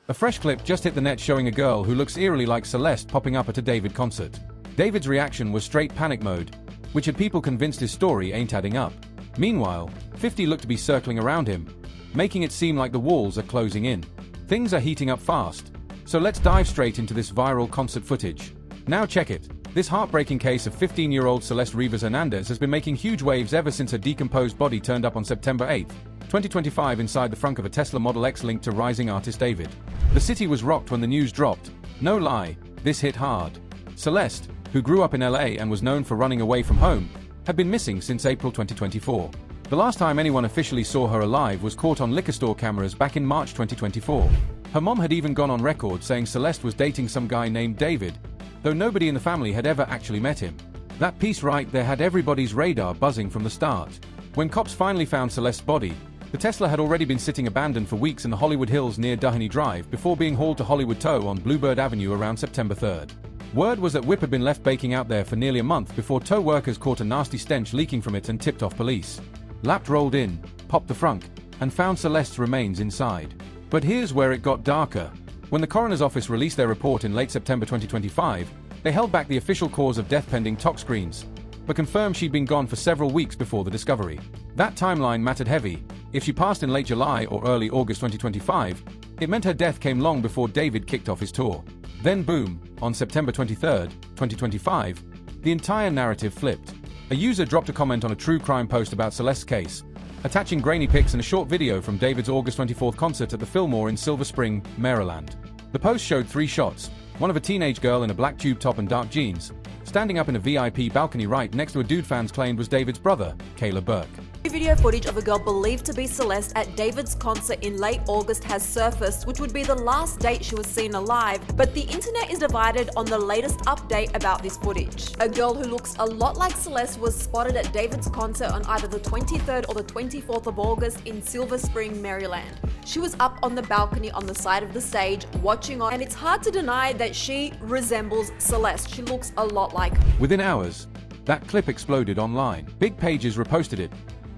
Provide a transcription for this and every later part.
A fresh clip just hit the net showing a girl who looks eerily like Celeste popping up at a D4vd concert. David's reaction was straight panic mode, which had people convinced his story ain't adding up. Meanwhile, 50 looked to be circling around him, making it seem like the walls are closing in. Things are heating up fast, so let's dive straight into this viral concert footage. Now check it. This heartbreaking case of 15-year-old Celeste Rivas Hernandez has been making huge waves ever since her decomposed body turned up on September 8, 2025 inside the trunk of a Tesla Model X linked to rising artist David. The city was rocked when the news dropped. No lie, this hit hard. Celeste, who grew up in LA and was known for running away from home, had been missing since April 2024. The last time anyone officially saw her alive was caught on liquor store cameras back in March 2024. Her mom had even gone on record saying Celeste was dating some guy named David, though nobody in the family had ever actually met him. That piece right there had everybody's radar buzzing from the start. When cops finally found Celeste's body, the Tesla had already been sitting abandoned for weeks in the Hollywood Hills near Duhaney Drive before being hauled to Hollywood Tow on Bluebird Avenue around September 3rd. Word was that Whip had been left baking out there for nearly a month before tow workers caught a nasty stench leaking from it and tipped off police. Lapt rolled in, popped the frunk, and found Celeste's remains inside. But here's where it got darker. When the coroner's office released their report in late September 2025, they held back the official cause of death pending tox screens, but confirmed she'd been gone for several weeks before the discovery. That timeline mattered heavy. If she passed in late July or early August 2025, it meant her death came long before David kicked off his tour. Then boom, on September 23, 2025, the entire narrative flipped. A user dropped a comment on a true crime post about Celeste's case, attaching grainy pics and a short video from David's August 24th concert at the Fillmore in Silver Spring, Maryland. The post showed 3 shots, one of a teenage girl in a black tube top and dark jeans, standing up in a VIP balcony right next to a dude fans claimed was David's brother, Caleb Burke. Video footage of a girl believed to be Celeste at David's concert in late August has surfaced, which would be the last date she was seen alive, but the internet is divided on the latest update about this footage. A girl who looks a lot like Celeste was spotted at David's concert on either the 23rd or the 24th of August in Silver Spring, Maryland. She was up on the balcony on the side of the stage, watching on, and it's hard to deny that she resembles Celeste. She looks a lot like her. Within hours, that clip exploded online. Big pages reposted it,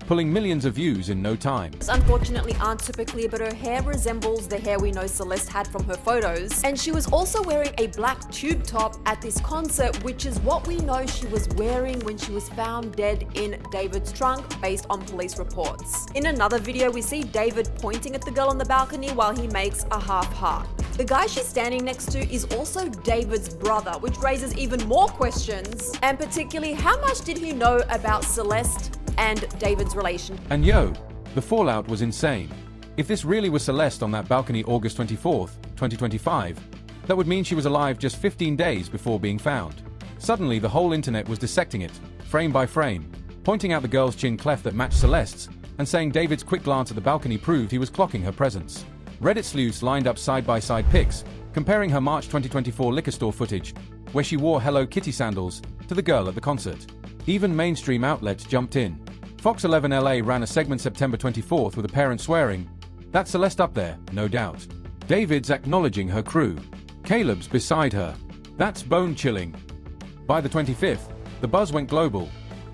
pulling millions of views in no time. Unfortunately aren't super clear, but her hair resembles the hair we know Celeste had from her photos. And she was also wearing a black tube top at this concert, which is what we know she was wearing when she was found dead in David's trunk based on police reports. In another video, we see David pointing at the girl on the balcony while he makes a half heart. The guy she's standing next to is also David's brother, which raises even more questions. And particularly, how much did he know about Celeste and David's relation? And yo, the fallout was insane. If this really was Celeste on that balcony August 24th, 2025, that would mean she was alive just 15 days before being found. Suddenly, the whole internet was dissecting it, frame by frame, pointing out the girl's chin cleft that matched Celeste's, and saying David's quick glance at the balcony proved he was clocking her presence. Reddit sleuths lined up side-by-side pics, comparing her March 2024 liquor store footage, where she wore Hello Kitty sandals, to the girl at the concert. Even mainstream outlets jumped in. Fox 11 LA ran a segment September 24th with a parent swearing, "That's Celeste up there, no doubt." David's acknowledging her crew. Caleb's beside her. That's bone-chilling. By the 25th, the buzz went global.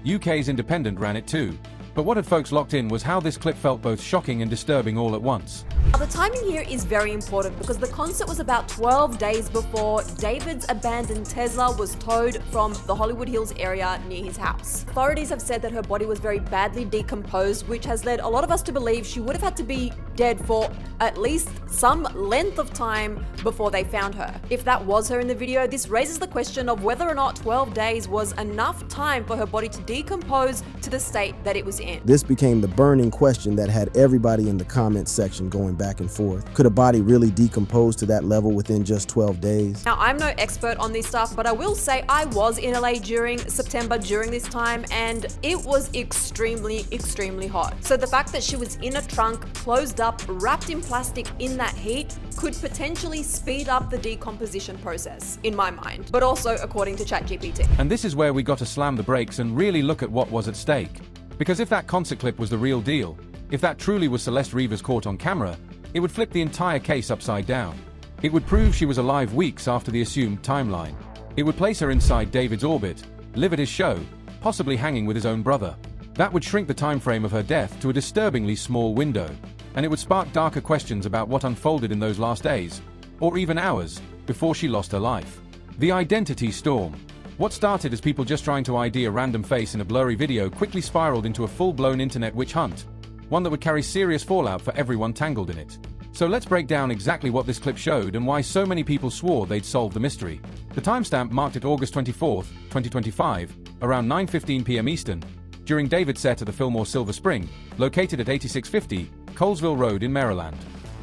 UK's Independent ran it too. But what had folks locked in was how this clip felt both shocking and disturbing all at once. Now, the timing here is very important because the concert was about 12 days before David's abandoned Tesla was towed from the Hollywood Hills area near his house. Authorities have said that her body was very badly decomposed, which has led a lot of us to believe she would have had to be dead for at least some length of time before they found her. If that was her in the video, this raises the question of whether or not 12 days was enough time for her body to decompose to the state that it was in. This became the burning question that had everybody in the comments section going back and forth. Could a body really decompose to that level within just 12 days? Now, I'm no expert on this stuff, but I will say I was in LA during September during this time, and it was extremely, extremely hot. So the fact that she was in a trunk, closed up, wrapped in plastic in that heat could potentially speed up the decomposition process, in my mind, but also according to ChatGPT. And this is where we got to slam the brakes and really look at what was at stake. Because if that concert clip was the real deal, if that truly was Celeste Rivas caught on camera, it would flip the entire case upside down. It would prove she was alive weeks after the assumed timeline. It would place her inside David's orbit, live at his show, possibly hanging with his own brother. That would shrink the time frame of her death to a disturbingly small window. and it would spark darker questions about what unfolded in those last days, or even hours, before she lost her life. The identity storm. What started as people just trying to ID a random face in a blurry video quickly spiraled into a full-blown internet witch hunt, one that would carry serious fallout for everyone tangled in it. So let's break down exactly what this clip showed and why so many people swore they'd solved the mystery. The timestamp marked at August 24, 2025, around 9:15 p.m. Eastern, during David's set at the Fillmore Silver Spring, located at 8650 Colesville Road in Maryland.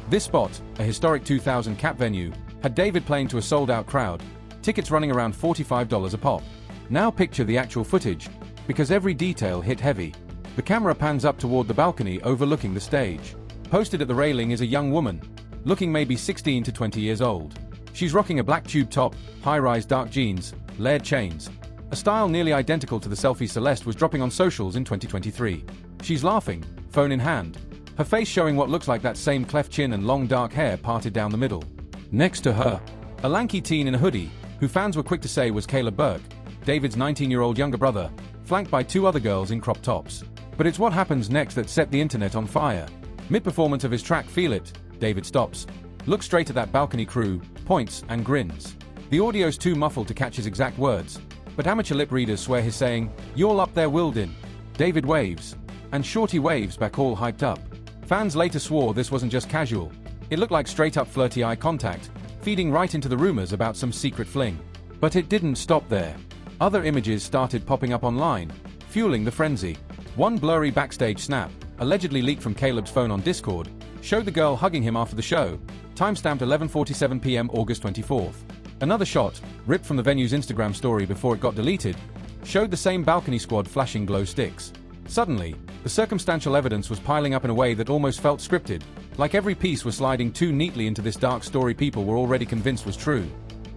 This spot, a historic 2,000 cap venue, had David playing to a sold-out crowd, tickets running around $45 a pop. Now picture the actual footage, because every detail hit heavy. The camera pans up toward the balcony overlooking the stage. Posted at the railing is a young woman, looking maybe 16 to 20 years old. She's rocking a black tube top, high-rise dark jeans, layered chains. A style nearly identical to the selfie Celeste was dropping on socials in 2023. She's laughing, phone in hand, her face showing what looks like that same cleft chin and long dark hair parted down the middle. Next to her, a lanky teen in a hoodie, who fans were quick to say was Caleb Burke, David's 19-year-old younger brother, flanked by two other girls in crop tops. But it's what happens next that set the internet on fire. Mid-performance of his track Feel It, David stops, looks straight at that balcony crew, points, and grins. The audio's too muffled to catch his exact words, but amateur lip readers swear he's saying, "Y'all up there Wildin." David waves, and Shorty waves back all hyped up. Fans later swore this wasn't just casual. It looked like straight-up flirty eye contact, feeding right into the rumors about some secret fling. But it didn't stop there. Other images started popping up online, fueling the frenzy. One blurry backstage snap, allegedly leaked from Caleb's phone on Discord, showed the girl hugging him after the show, timestamped 11:47 p.m. August 24th. Another shot, ripped from the venue's Instagram story before it got deleted, showed the same balcony squad flashing glow sticks. Suddenly, the circumstantial evidence was piling up in a way that almost felt scripted, like every piece was sliding too neatly into this dark story people were already convinced was true.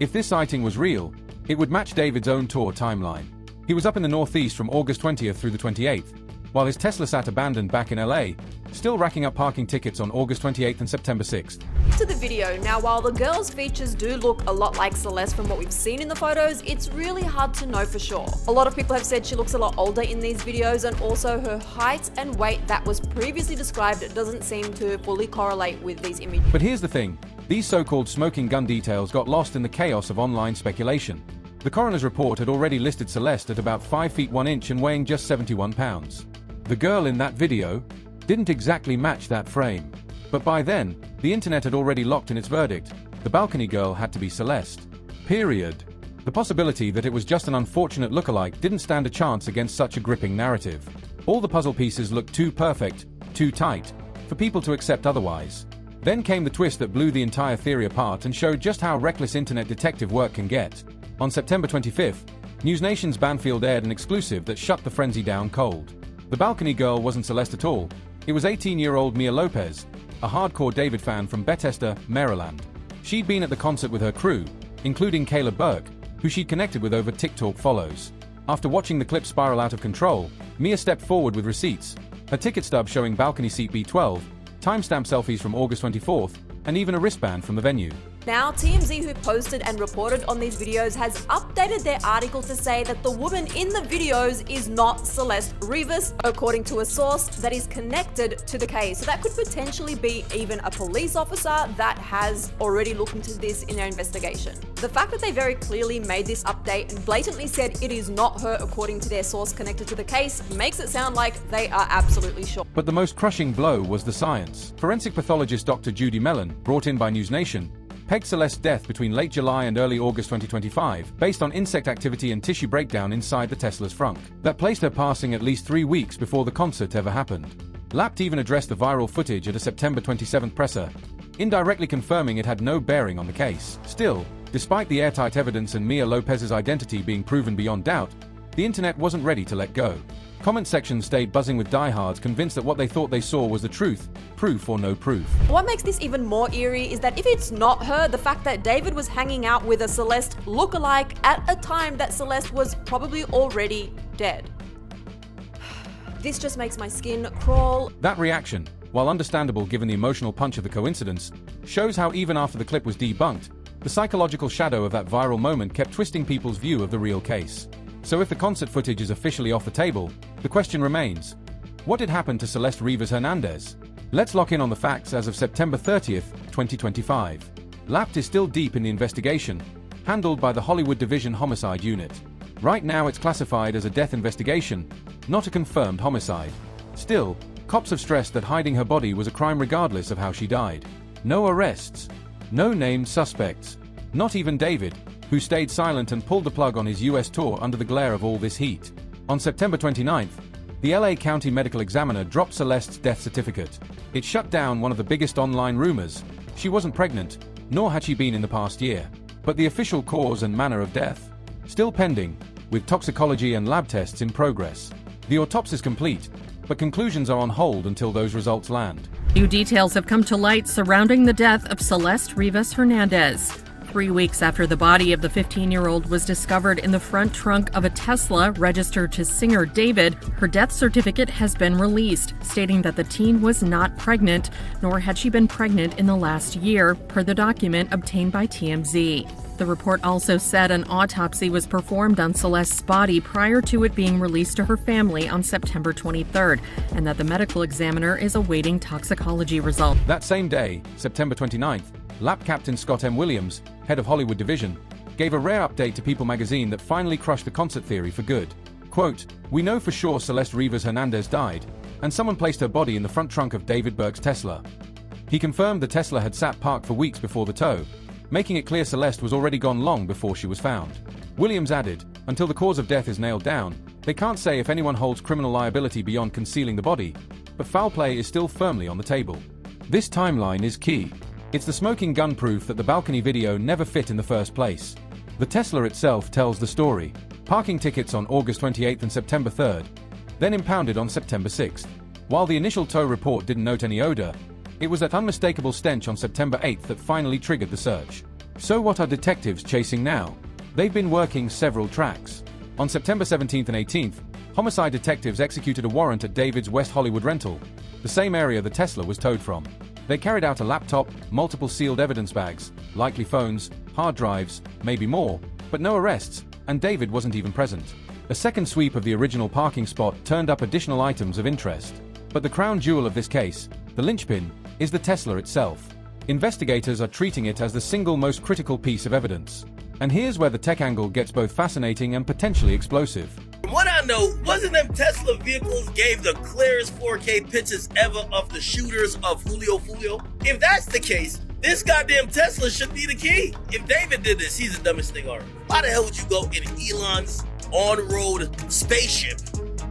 If this sighting was real, it would match David's own tour timeline. He was up in the Northeast from August 20th through the 28th, while his Tesla sat abandoned back in LA, still racking up parking tickets on August 28th and September 6th. To the video. Now, while the girl's features do look a lot like Celeste from what we've seen in the photos, it's really hard to know for sure. A lot of people have said she looks a lot older in these videos, and also her height and weight that was previously described doesn't seem to fully correlate with these images. But here's the thing, these so-called smoking gun details got lost in the chaos of online speculation. The coroner's report had already listed Celeste at about 5 feet 1 inch and weighing just 71 pounds. The girl in that video didn't exactly match that frame. But by then, the internet had already locked in its verdict. The balcony girl had to be Celeste. Period. The possibility that it was just an unfortunate lookalike didn't stand a chance against such a gripping narrative. All the puzzle pieces looked too perfect, too tight, for people to accept otherwise. Then came the twist that blew the entire theory apart and showed just how reckless internet detective work can get. On September 25th, NewsNation's Banfield aired an exclusive that shut the frenzy down cold. The balcony girl wasn't Celeste at all. It was 18-year-old Mia Lopez, a hardcore David fan from Bethesda, Maryland. She'd been at the concert with her crew, including Caleb Burke, who she'd connected with over TikTok follows. After watching the clip spiral out of control, Mia stepped forward with receipts, her ticket stub showing balcony seat B12, timestamp selfies from August 24th, and even a wristband from the venue. Now, TMZ, who posted and reported on these videos, has updated their article to say that the woman in the videos is not Celeste Rivas, according to a source that is connected to the case. So that could potentially be even a police officer that has already looked into this in their investigation. The fact that they very clearly made this update and blatantly said it is not her according to their source connected to the case makes it sound like they are absolutely sure. But the most crushing blow was the science. Forensic pathologist Dr. Judy Mellon, brought in by NewsNation, pegged Celeste's death between late July and early August 2025, based on insect activity and tissue breakdown inside the Tesla's frunk. That placed her passing at least 3 weeks before the concert ever happened. Lapt even addressed the viral footage at a September 27th presser, indirectly confirming it had no bearing on the case. Still, despite the airtight evidence and Mia Lopez's identity being proven beyond doubt, the internet wasn't ready to let go. Comment sections stayed buzzing with diehards convinced that what they thought they saw was the truth, proof or no proof. What makes this even more eerie is that if it's not her, the fact that David was hanging out with a Celeste lookalike at a time that Celeste was probably already dead. This just makes my skin crawl. That reaction, while understandable given the emotional punch of the coincidence, shows how even after the clip was debunked, the psychological shadow of that viral moment kept twisting people's view of the real case. So if the concert footage is officially off the table, the question remains, what did happen to Celeste Rivas Hernandez? Let's lock in on the facts as of September 30th, 2025. Lapt is still deep in the investigation, handled by the Hollywood Division Homicide Unit. Right now it's classified as a death investigation, not a confirmed homicide. Still, cops have stressed that hiding her body was a crime regardless of how she died. No arrests. No named suspects. Not even David, who stayed silent and pulled the plug on his US tour under the glare of all this heat. On September 29th, the LA County Medical Examiner dropped Celeste's death certificate. It shut down one of the biggest online rumors. She wasn't pregnant, nor had she been in the past year. But the official cause and manner of death? Still pending, with toxicology and lab tests in progress. The autopsy is complete, but conclusions are on hold until those results land. New details have come to light surrounding the death of Celeste Rivas Hernandez. 3 weeks after the body of the 15-year-old was discovered in the front trunk of a Tesla registered to singer David, her death certificate has been released, stating that the teen was not pregnant, nor had she been pregnant in the last year, per the document obtained by TMZ. The report also said an autopsy was performed on Celeste's body prior to it being released to her family on September 23rd, and that the medical examiner is awaiting toxicology results. That same day, September 29th, Lap Captain Scott M. Williams, head of Hollywood Division, gave a rare update to People magazine that finally crushed the concert theory for good. Quote, "We know for sure Celeste Rivas Hernandez died, and someone placed her body in the front trunk of David Berg's Tesla." He confirmed the Tesla had sat parked for weeks before the tow, making it clear Celeste was already gone long before she was found. Williams added, "Until the cause of death is nailed down, they can't say if anyone holds criminal liability beyond concealing the body, but foul play is still firmly on the table." This timeline is key. It's the smoking gun proof that the balcony video never fit in the first place. The Tesla itself tells the story. Parking tickets on August 28th and September 3rd, then impounded on September 6th. While the initial tow report didn't note any odor, it was that unmistakable stench on September 8th that finally triggered the search. So what are detectives chasing now? They've been working several tracks. On September 17th and 18th, homicide detectives executed a warrant at David's West Hollywood rental, the same area the Tesla was towed from. They carried out a laptop, multiple sealed evidence bags, likely phones, hard drives, maybe more, but no arrests, and David wasn't even present. A second sweep of the original parking spot turned up additional items of interest. But the crown jewel of this case, the linchpin, is the Tesla itself. Investigators are treating it as the single most critical piece of evidence. And here's where the tech angle gets both fascinating and potentially explosive. From what I know, wasn't them Tesla vehicles gave the clearest 4K pictures ever of the shooters of Julio? If that's the case, this goddamn Tesla should be the key. If David did this, he's the dumbest thing ever. Why the hell would you go in Elon's on-road spaceship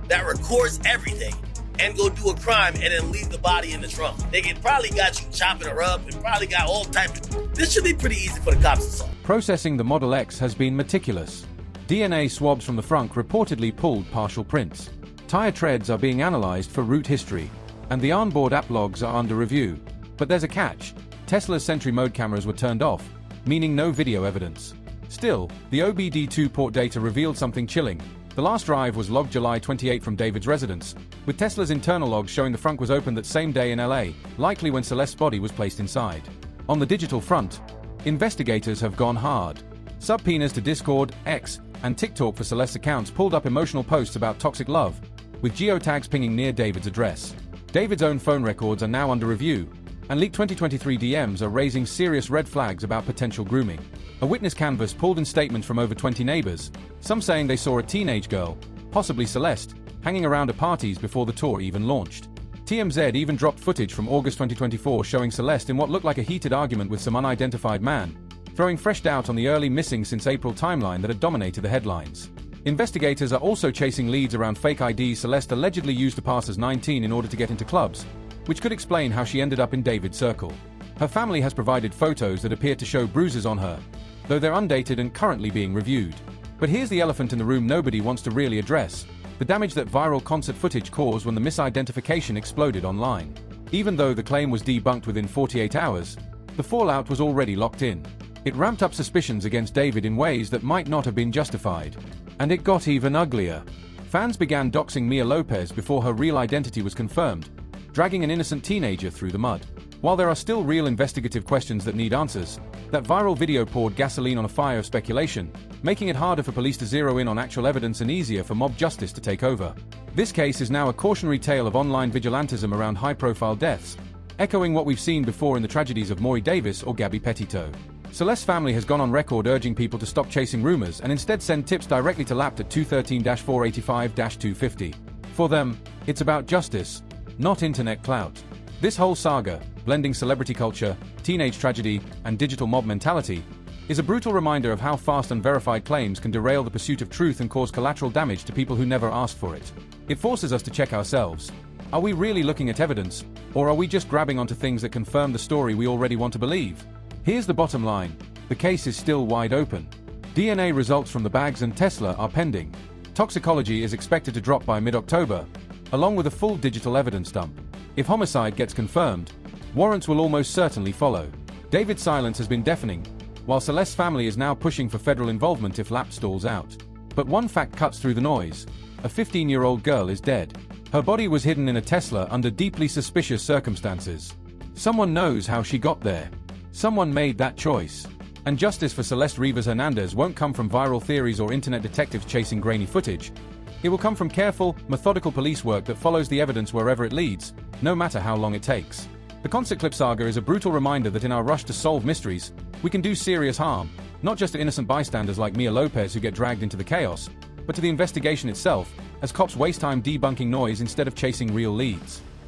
that records everything and go do a crime and then leave the body in the trunk? They probably got you chopping her up and probably got all types of... This should be pretty easy for the cops to solve. Processing the Model X has been meticulous. DNA swabs from the frunk reportedly pulled partial prints. Tire treads are being analyzed for route history, and the onboard app logs are under review. But there's a catch. Tesla's Sentry Mode cameras were turned off, meaning no video evidence. Still, the OBD2 port data revealed something chilling. The last drive was logged July 28 from David's residence, with Tesla's internal logs showing the frunk was opened that same day in LA, likely when Celeste's body was placed inside. On the digital front, investigators have gone hard. Subpoenas to Discord, X, and TikTok for Celeste's accounts pulled up emotional posts about toxic love, with geotags pinging near David's address. David's own phone records are now under review, and leaked 2023 DMs are raising serious red flags about potential grooming. A witness canvas pulled in statements from over 20 neighbors, some saying they saw a teenage girl, possibly Celeste, hanging around at parties before the tour even launched. TMZ even dropped footage from August 2024 showing Celeste in what looked like a heated argument with some unidentified man, throwing fresh doubt on the early missing since April timeline that had dominated the headlines. Investigators are also chasing leads around fake IDs Celeste allegedly used to pass as 19 in order to get into clubs, which could explain how she ended up in David's circle. Her family has provided photos that appear to show bruises on her, though they're undated and currently being reviewed. But here's the elephant in the room nobody wants to really address: the damage that viral concert footage caused when the misidentification exploded online. Even though the claim was debunked within 48 hours, the fallout was already locked in. It ramped up suspicions against David in ways that might not have been justified. And it got even uglier. Fans began doxing Mia Lopez before her real identity was confirmed, dragging an innocent teenager through the mud. While there are still real investigative questions that need answers, that viral video poured gasoline on a fire of speculation, making it harder for police to zero in on actual evidence and easier for mob justice to take over. This case is now a cautionary tale of online vigilantism around high-profile deaths, echoing what we've seen before in the tragedies of Maury Davis or Gabby Petito. Celeste's family has gone on record urging people to stop chasing rumors and instead send tips directly to LAPT at 213-485-250. For them, it's about justice, not internet clout. This whole saga, blending celebrity culture, teenage tragedy, and digital mob mentality, is a brutal reminder of how fast unverified claims can derail the pursuit of truth and cause collateral damage to people who never asked for it. It forces us to check ourselves. Are we really looking at evidence, or are we just grabbing onto things that confirm the story we already want to believe? Here's the bottom line. The case is still wide open. DNA results from the bags and Tesla are pending. Toxicology is expected to drop by mid-October, along with a full digital evidence dump. If homicide gets confirmed, warrants will almost certainly follow. David's silence has been deafening, while Celeste's family is now pushing for federal involvement if LAPT stalls out. But one fact cuts through the noise. A 15-year-old girl is dead. Her body was hidden in a Tesla under deeply suspicious circumstances. Someone knows how she got there. Someone made that choice. And justice for Celeste Rivas Hernandez won't come from viral theories or internet detectives chasing grainy footage. It will come from careful, methodical police work that follows the evidence wherever it leads, no matter how long it takes. The concert clip saga is a brutal reminder that in our rush to solve mysteries, we can do serious harm, not just to innocent bystanders like Mia Lopez who get dragged into the chaos, but to the investigation itself, as cops waste time debunking noise instead of chasing real leads.